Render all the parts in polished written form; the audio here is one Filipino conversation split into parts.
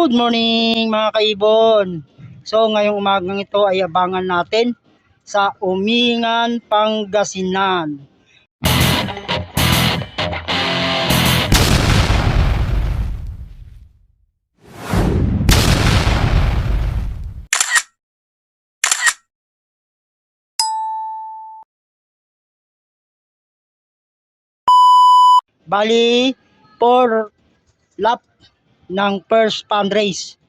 Good morning mga kaibon. So ngayong umagang ito ay abangan natin sa Umingan, Pangasinan. Bali, 4 lap ng first fundraise.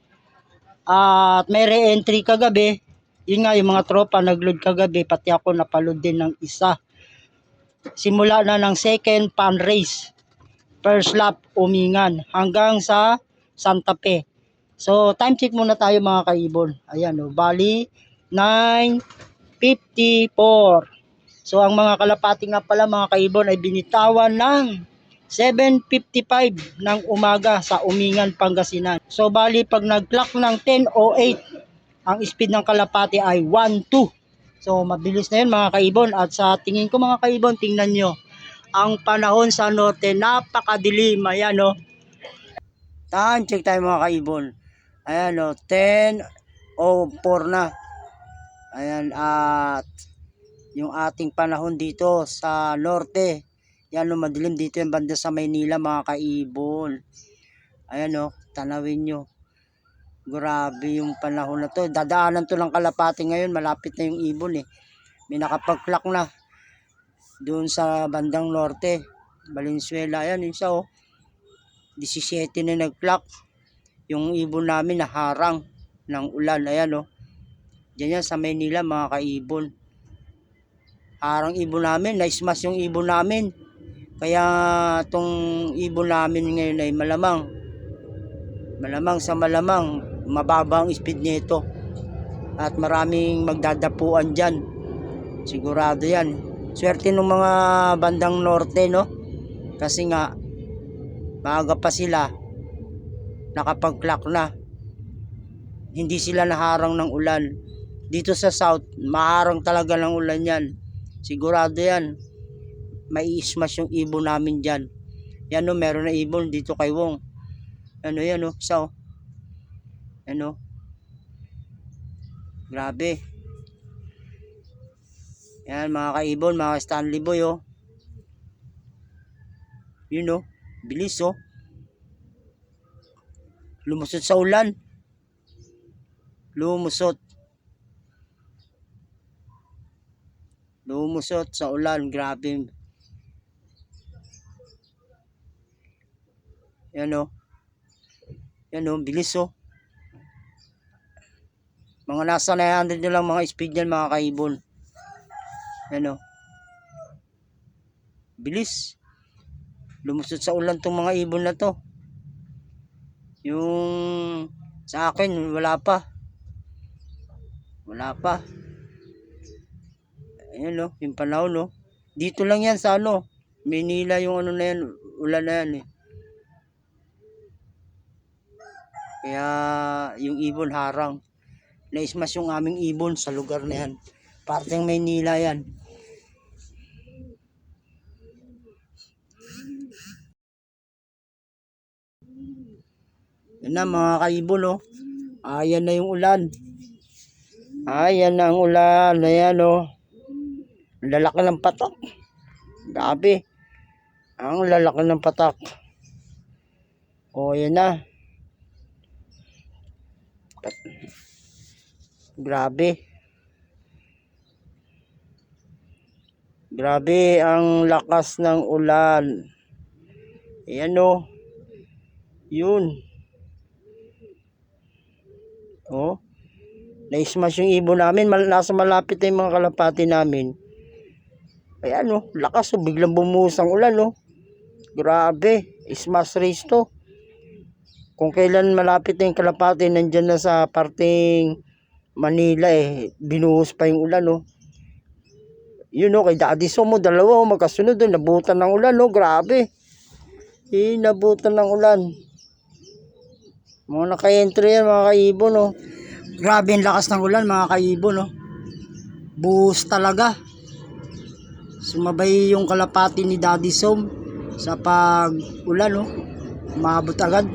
At may re-entry kagabi. Yun nga, yung mga tropa nag-load kagabi, pati ako napaload din ng isa. Simula na ng second fundraise. First lap, Umingan, hanggang sa Santa Fe. So, time check muna tayo mga kaibon. Ayan o, bali, 9:54. So, ang mga kalapati nga pala mga kaibon ay binitawan ng 7:55 ng umaga sa Umingan, Pangasinan. So, bali, pag nag-clock ng 10:08, ang speed ng kalapati ay 1:2. So, mabilis na yun mga kaibon. At sa tingin ko mga kaibon, tingnan nyo. Ang panahon sa norte, napakadilim. Ayan o. Time check tayo mga kaibon. Ayan o, 10:04 na. Ayan, at yung ating panahon dito sa norte. Yan o, madilim dito yung banda sa Maynila mga kaibon. Ayan o, tanawin nyo. Grabe yung panahon na to. Dadaanan to ng kalapati ngayon. Malapit na yung ibon eh. May nakapag-clock na. Doon sa bandang norte. Valenzuela. Ayan, isa o. 17 na nag-clock. Yung ibon namin naharang ng ulan. Ayan o. Diyan yan sa Maynila mga kaibon. Harang ibon namin. Na-smash yung ibon namin. Kaya itong ibon namin ngayon ay malamang sa malamang mababa ang speed nito. At maraming magdadapuan dyan. Sigurado yan. Swerte ng mga bandang norte, no? Kasi nga, maaga pa sila. Nakapag-clock na. Hindi sila naharang ng ulan. Dito sa south, maharang talaga ng ulan yan. Sigurado yan. May smash yung ibon namin dyan. Yan o, meron na ibon dito kay Wong. Ano yan o, isa o. Ano. Grabe. Yan mga kaibon, mga Stanley Boy o. Yun o, bilis o. Lumusot sa ulan. Lumusot sa ulan, grabe. Yan o. Yan o, bilis o. Mga nasa 900 nyo lang mga speed yan mga kaibon. Yan o. Bilis. Lumusot sa ulan tong mga ibon na to. Yung sa akin, wala pa. Ayan o, yung panahon o. Dito lang yan sa ano. Manila yung ano na yan, ulan na yan eh. Kaya yung ibon harang. Na-smash yung aming ibon sa lugar na yan. Parteng Maynila yan. Yan na mga kaibon oh. Ayan na yung ulan. Ayan na ang ulan. Ayan oh. Lalaki ng patak. Grabe. Ang lalaki ng patak. O yan na. Grabe. Grabe ang lakas ng ulan. Ayan o. Yun. O. Na-smash yung ibon namin. Nasa malapit na yung mga kalapati namin. Ayan o. Lakas o. Biglang bumuhos ang ulan o. Grabe. Smash race to. Kung kailan malapit na yung kalapati, nandyan na sa parting Manila eh, binuhos pa yung ulan oh. Yun oh, kay Daddy Som mo, dalawa oh, magkasunod oh, nabutan ng ulan oh, grabe. Nabutan ng ulan. Mga naka-entry yan mga kaibon oh. Grabe ang lakas ng ulan mga kaibon oh. Buhos talaga. Sumabay yung kalapati ni Daddy Som sa pag-ulan oh. Umabot agad.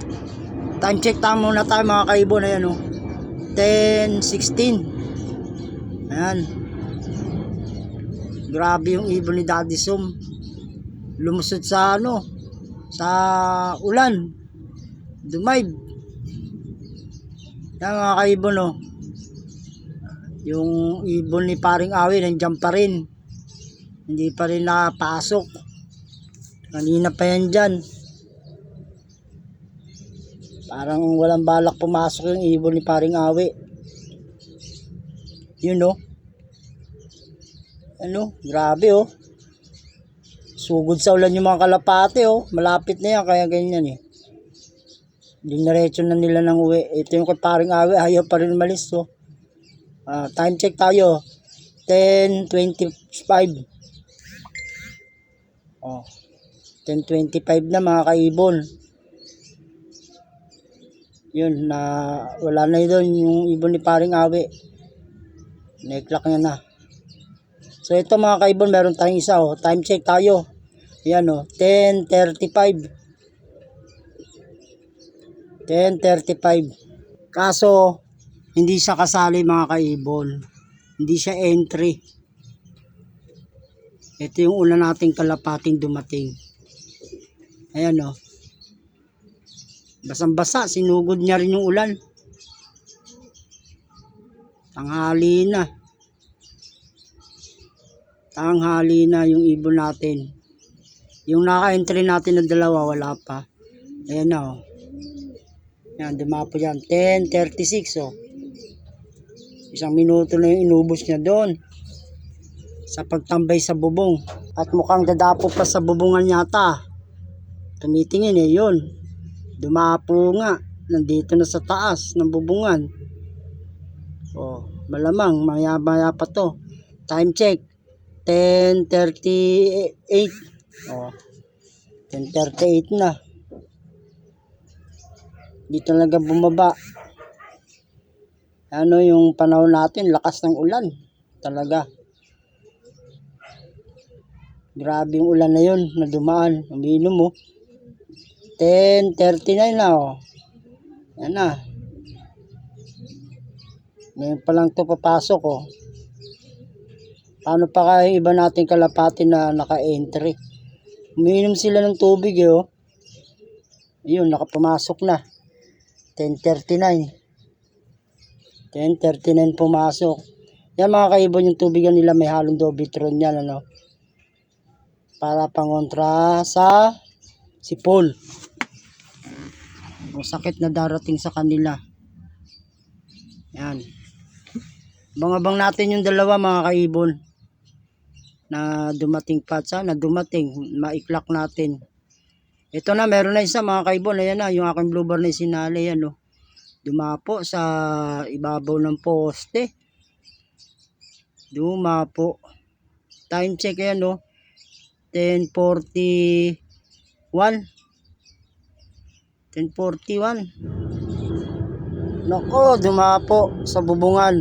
Time check muna tayo mga kaibon. Ayan o. 10:16. Ayan. Grabe yung ibon ni Daddy Sum. Lumusot sa sa ulan. Dumayb. Yan mga kaibon o. Yung ibon ni Paring Awi nandiyan pa rin. Hindi pa rin nakapasok. Kanina pa yan dyan. Parang walang balak pumasok yung ibon ni Paring Awi. Yun o. Grabe o. Sugod sa ulan yung mga kalapate o. Malapit na yan kaya ganyan eh. Diniretso na nila ng uwi. Ito yung kay Paring Awi, ayaw pa rin malis o. Time check tayo. 10:25. 10:25 na mga kaibon. Yun na wala na doon yung ibon ni Paring Awi. Naiklak niya na. So ito mga kaibon, meron tayong isa o. Time check tayo. Yan o, 10:35. 10:35. Kaso hindi siya kasali mga kaibon. Hindi siya entry. Ito yung una nating kalapating dumating. Ayan o. Basang-basa, sinugod niya rin yung ulan. Tanghali na. Tanghali na yung ibon natin. Yung naka-entry natin na dalawa, wala pa. Ayan na o. Yan, dumapo yan. 10:36 o. Isang minuto na yung inubos niya doon. Sa pagtambay sa bubong. At mukhang dadapo pa sa bubungan yata. Tumitingin eh, yun. Dumapo nga. Nandito na sa taas ng bubungan. Malamang, maya-maya pa to. Time check. 10:38. 10:38 na. Di talaga bumaba. Yung panahon natin, lakas ng ulan. Talaga. Grabe yung ulan na yun na dumaan. Umiinom mo. 10:39 na o. Yan na. Ngayon pa lang ito papasok o. Paano pa kaya iba nating kalapati na naka-entry? Umiinom sila ng tubig eh o. Yun, nakapumasok na. 10:39. 10:39 pumasok. Yan mga kaibon, yung tubigan nila may halong Dobitron yan para pangontra sa sipol. Sakit na darating sa kanila. Yan. Abang-abang natin yung dalawa mga kaibon na dumating pa. Sana dumating, maiklak natin. Ito na, meron na isa mga kaibon. Ayan na, yung aking bluebird na sinali. Yan o. Dumapo sa ibabaw ng poste. Dumapo. Time check yan o. 10:41. 10:41. Nako, dumapo sa bubungan.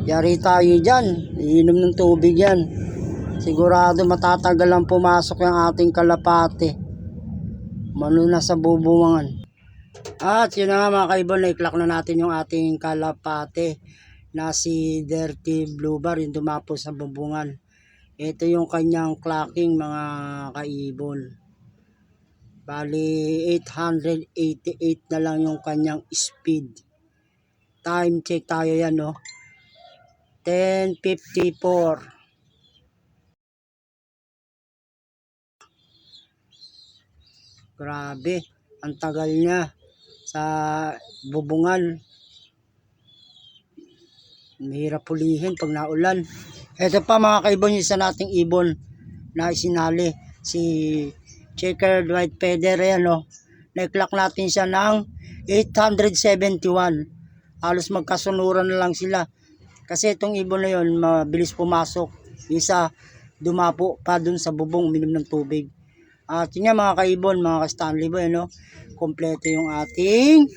Yari tayo dyan. Iinom ng tubig yan. Sigurado matatagal ang pumasok yung ating kalapate. Mano na sa bubungan. At yun na nga mga kaibon, naiklak na natin yung ating kalapate na si Dirty Bluebird, yung dumapo sa bubungan. Ito yung kanyang clacking mga kaibon. Bali 888 na lang yung kanyang speed. Time check tayo yan 10:54. Grabe, ang tagal niya sa bubungan. Mahirap pulihin pag naulan. Ito pa mga kaibon, yung isa nating ibon na isinali, si Checkered White Feather. Naiklak natin siya ng 871. Halos magkasunuran na lang sila. Kasi itong ibon na yun, mabilis pumasok. Isa, dumapo pa dun sa bubong, uminom ng tubig. At yun nga mga kaibon, mga ka-Stanley Boy, kompleto yung ating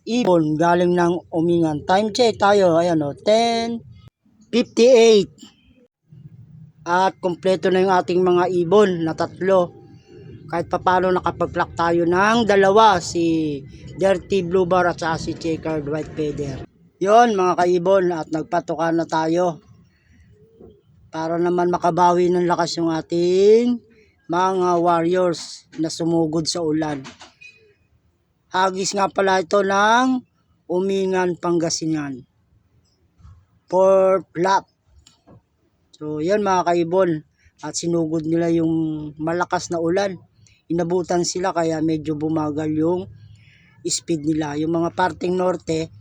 ibon galing ng umingan. Time check tayo, ayan 10:58. At kompleto na yung ating mga ibon na tatlo. kahit papano nakapag-clock tayo ng dalawa, si Dirty Blue Bar at saka si Checkered White Feather. Yon mga kaibon, at nagpatuka na tayo para naman makabawi ng lakas yung ating mga warriors na sumugod sa ulan. Hagis nga pala ito ng Umingan, Pangasinan, 4th lap. So yan mga kaibon, at sinugod nila yung malakas na ulan. Inabutan sila kaya medyo bumagal yung speed nila. Yung mga parting norte,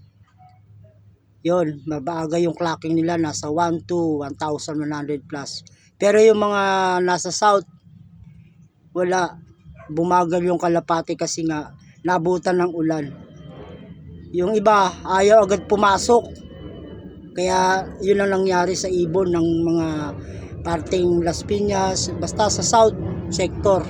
yon mabaga yung clocking nila, nasa 1 to 1,100 plus. Pero yung mga nasa south, wala, bumagal yung kalapati kasi nga nabutan ng ulan. Yung iba ayaw agad pumasok, kaya yun ang nangyari sa ibon ng mga parting Las Piñas, basta sa south sector.